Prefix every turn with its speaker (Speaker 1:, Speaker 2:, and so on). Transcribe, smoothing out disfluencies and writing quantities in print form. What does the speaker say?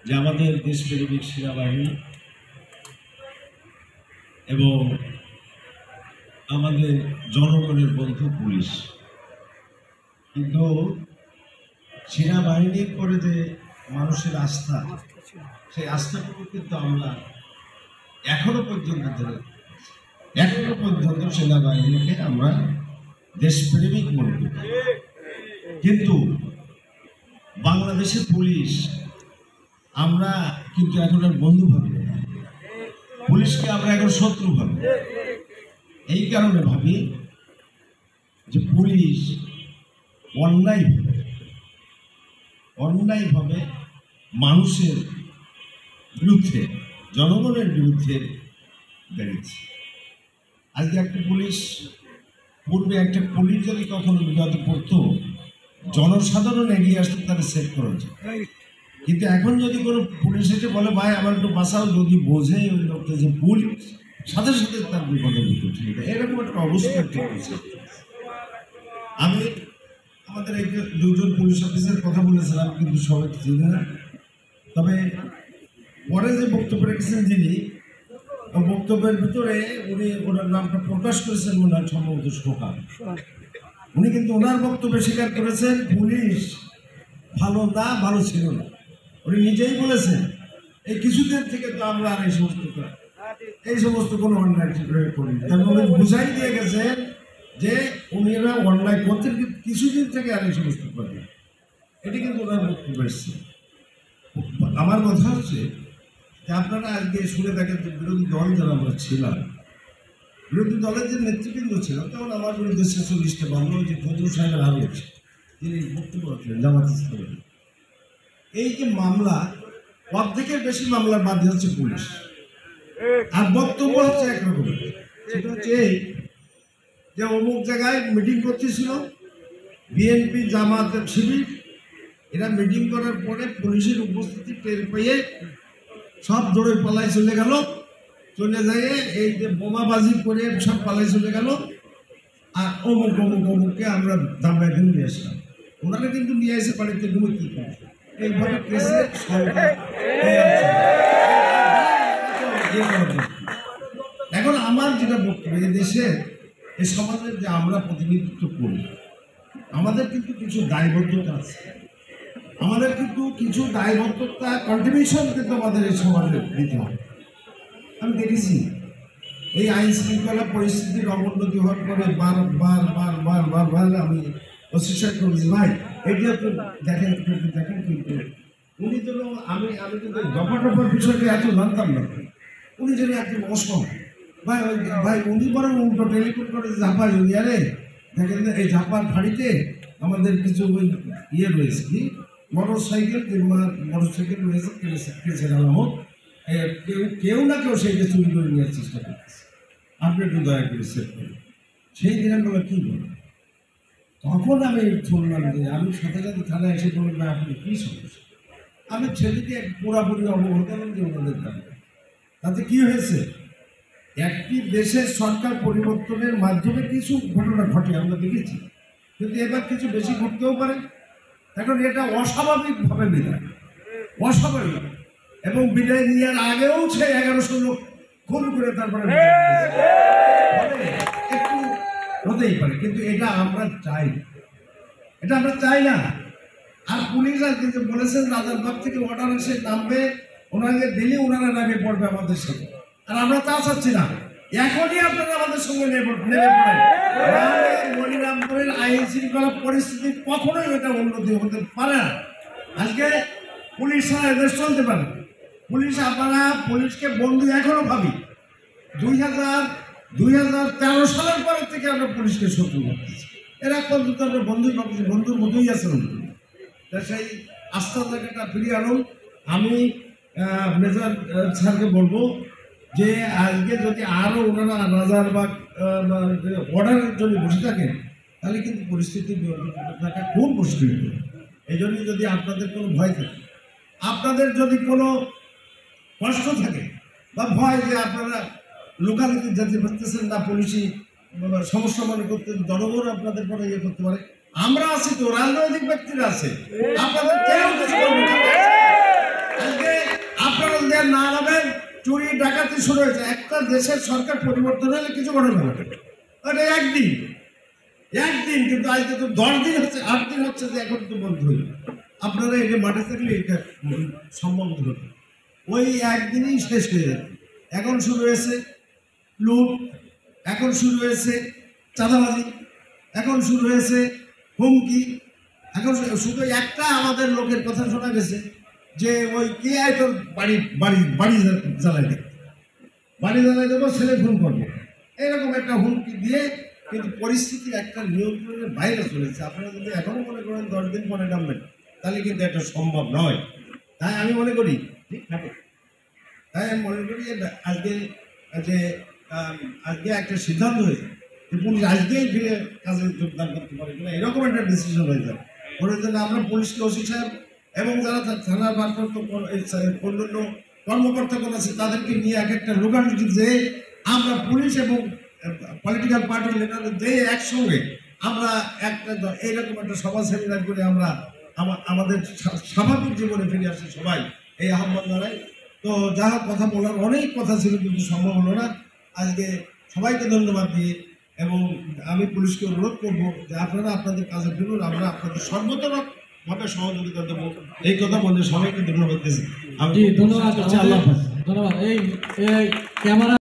Speaker 1: যে আমাদের দেশপ্রেমিক সেনাবাহিনী এবং আমাদের জনগণের বন্ধু পুলিশ, কিন্তু সেনাবাহিনীর পরে যে মানুষের আস্থা, সেই আস্থাটুকু কিন্তু আমরা এখনো পর্যন্ত সেনাবাহিনীকে আমরা দেশপ্রেমিক মনে করি। কিন্তু বাংলাদেশের পুলিশ আমরা কিন্তু এখন আর বন্ধু ভাবি না, পুলিশকে আমরা এখন শত্রু ভাবি। এই কারণে ভাবি যে পুলিশ অন্যায়ভাবে মানুষের বিরুদ্ধে, জনগণের বিরুদ্ধে বেড়েছে। আজকে পূর্বে একটা পুলিশ যদি কখনো বিপদে পড়তো, জনসাধারণ এগিয়ে আসতো তারা সেভ করা যায়। কিন্তু এখন যদি কোনো পুলিশ এসে বলে ভাই আমার একটু বাঁচাও, যদি বোঝে ওই লোকটা যে পুলিশ, সাথে সাথে তার বিপদে পড়তে, এরকম একটা অবস্থা চলছে। আমি আমাদের এই দুজন পুলিশ অফিসার কথা বলেছিলাম, কিন্তু সবাই চিনি না। তবে পরে যে বক্তব্য রেখেছেন যিনি, বক্তব্যের ভিতরে উনি ওনার নামটা প্রকাশ করেছেন, ওনার সম্ভবত সোহাগ। উনি কিন্তু ওনার বক্তব্যে স্বীকার করেছেন পুলিশ ভালো না, ভালো ছিল না। উনি নিজেই বলেছেন এই কিছুদিন থেকে তো আমরা আর এই সমস্ত কোনো অন্যায় করি। তবে উনি বুঝাই দিয়ে গেছেন যে উনিরা অন্যায় করতেন, কিন্তু কিছুদিন থেকে আর এই সমস্ত করেন। এটি কিন্তু ওনার বক্তব্য এসছে। আমার কথা হচ্ছে যে আপনারা আজকে শুনে থাকেন যে বিরোধী দল যারা আমরা ছিলাম, বিরোধী দলের যে নেতৃবৃন্দ ছিল, তখন আমার বিরুদ্ধে 46টা মামলা, যে ফজলুল সাহেবের আরও আছে, তিনি বক্তব্য রাখলেন জামাত ইসলামের। এই যে মামলা, অর্ধেকের বেশি মামলার বাদী হচ্ছে পুলিশ, আর বক্তব্য হচ্ছে একরকমের। সেটা হচ্ছে এই যে অমুক জায়গায় মিটিং করতেছিল বিএনপি, জামাতের শিবির, এরা মিটিং করার পরে পুলিশের উপস্থিতি টের পেয়ে সব দৌড়ে পালাই চলে গেল, চলে যায় এই যে বোমাবাজি করে সব পালাই চলে গেল, আর অমুককে আমরা দামড়ায় ধরে নিয়ে আসলাম। ওনারা কিন্তু নিয়ে এসে বাড়িতে ঘুমে কি করে এইভাবে কেসে এখন আমার যেটা বক্তব্য, এই দেশে এই সমাজের যে আমরা প্রতিনিধিত্ব করি, আমাদের কিন্তু কিছু দায়বদ্ধতা আছে, আমাদের কিন্তু কিছু দায়বদ্ধতা কন্ট্রিবিউশন কিন্তু আমাদের এই সমাজে দিতে হবে। আমি দেখেছি এই আইন শৃঙ্খলা পরিস্থিতির অবনতি হওয়ার পরে বার আমি অস্বীকার করেছি, ভাই এটি আপনি দেখেন কিন্তু উনি যেন আমি কিন্তু দফার বিষয়টা এত জানতাম না, উনি যেন একদম অসহায়। ভাই উনি বরং উল্টো টেলিফোন করে ঝাপাই আরে দেখেন এই ঝাপার ফাঁড়িতে আমাদের কিছু ওই রয়েছে, কি মোটরসাইকেল রয়েছে, কেসে গেলাম হোক, কেউ না কেউ সেইটা চুরি করে নেওয়ার চেষ্টা করতেছে, আপনি একটু দয়া করে সেভ করুন। সেই দিনগুলো কী বলবো, তখন আমি শুনলাম যে আমি সাথে সাথে থানায় এসে বললাম ভাই আপনি কী সমস্যা। আমি ছেলেকে পুরাপুরি অবগত হলাম যে ওনাদের দাবি। তাতে কী হয়েছে, একটি দেশের সরকার পরিবর্তনের মাধ্যমে কিছু ঘটনা ঘটে আমরা দেখেছি, কিন্তু এবার কিছু বেশি ঘটতেও পারে। এখন এটা অস্বাভাবিকভাবে বিদায়, অস্বাভাবিক, এবং বিদায় নেওয়ার আগেও সে 1100 লোক খুন করে তারপরে একটু হতেই পারে, কিন্তু এটা আমরা চাই না। আর পুলিশ আজকে যে বলেছেন রাজারবাগ থেকে অর্ডার এসে নামবে, ওনাকে দিলে ওনারা নামে পড়বে আমাদের সাথে, আর আমরা তা চাচ্ছি না। এখনই আপনারা আমাদের সঙ্গে নেমে পড়েন, মনিরামপুরের আইন শৃঙ্খলা পরিস্থিতি কখনোই এটা উন্নতি হতে পারে না। আজকে পুলিশ ছাড়া এদেশ চলতে পারে। আপনারা পুলিশকে বন্ধু এখনো ভাবি, 2013 সালের পরের থেকে আমরা পুলিশকে শত্রু ভাবতেছি। এরা পর্যন্ত আমরা বন্ধুর মতোই আছে। সেই আস্থা জায়গাটা ফিরিয়ে আনুন। আমি মেজর স্যারকে বলবো যে আজকে যদি আরও ওনারা রাজারবাগ অর্ডারের জন্য বসে থাকেন, তাহলে কিন্তু পরিস্থিতি থাকা খুব মুশকিল। এই জন্য যদি আপনাদের কোনো ভয় থাকে, আপনাদের যদি কোনো কষ্ট থাকে বা ভয় যে আপনারা লোকালিটি যেতে পারতেছেন না, পুলিশি সমস্যা মনে করতে জনগণ আপনাদের পরে ইয়ে করতে পারে, আমরা আছি তো, রাজনৈতিক ব্যক্তিরা আছে, আপনাদের কেউ কিছু করবে না। আজকে চুরি ডাকাতি শুরু হয়েছে। একটা দেশের সরকার পরিবর্তন হলে কিছু ঘটনা ঘটে, ওটা একদিন, কিন্তু আজকে তো 10 দিন হচ্ছে, 8 দিন হচ্ছে যে এখন তো বন্ধ হইল। আপনারা এটা মাঠে থাকলে এটা সম্বন্ধ হতো, ওই একদিনই শেষ হয়ে যেত। এখন শুরু হয়েছে লুট, এখন শুরু হয়েছে চাঁদাবাজি, এখন শুরু হয়েছে হুমকি। এখন শুধু একটা আমাদের লোকের কথা শোনা গেছে যে ওই কে আয় তোর বাড়ি বাড়ি বাড়ি জ্বালাই দেবে, বাড়ি জ্বালাই দেবো, ছেলে ফোন করবো, এরকম একটা হুমকি দিয়ে কিন্তু পরিস্থিতি একটা নিয়ন্ত্রণের বাইরে চলেছে। আপনারা যদি এখনো মনে করেন 10 দিন পরে নামবেন, তাহলে কিন্তু এটা সম্ভব নয়। তাই আমি মনে করি, ঠিক থাকে, তাই আমি মনে করি যে আজকে একটা সিদ্ধান্ত হয়েছে যে পুলিশ আজকেই ফিরে কাজে যোগদান করতে পারে কিনা, এরকম একটা ডিসিশন হয়ে যায়। ওর জন্য আমরা পুলিশকে, ওসি সাহেব এবং যারা থানার ভারপ্রাপ্ত অন্যান্য কর্মকর্তাগণ আছে তাদেরকে নিয়ে এক একটা লোকালিটি যে আমরা পুলিশ এবং পলিটিক্যাল পার্টির লিডার যে একসঙ্গে আমরা একটা এইরকম একটা সভা সেমিনার করে আমরা আমাদের স্বাভাবিক জীবনে ফিরে আসি সবাই, এই আহ্বান জানাই। তো যা হোক, কথা বলার অনেক কথা ছিল কিন্তু সম্ভব হলো না। আজকে সবাইকে ধন্যবাদ দিয়ে এবং আমি পুলিশকে অনুরোধ করবো যে আপনারা আপনাদের কাজে ফিরুন, আমরা আপনাদের সর্বতরভাবে সহযোগিতা দেবো, এই কথা বলে সবাইকে ধন্যবাদ দিয়েছি।
Speaker 2: ধন্যবাদ। আল্লাহ হাফেজ। ধন্যবাদ। এই ক্যামেরা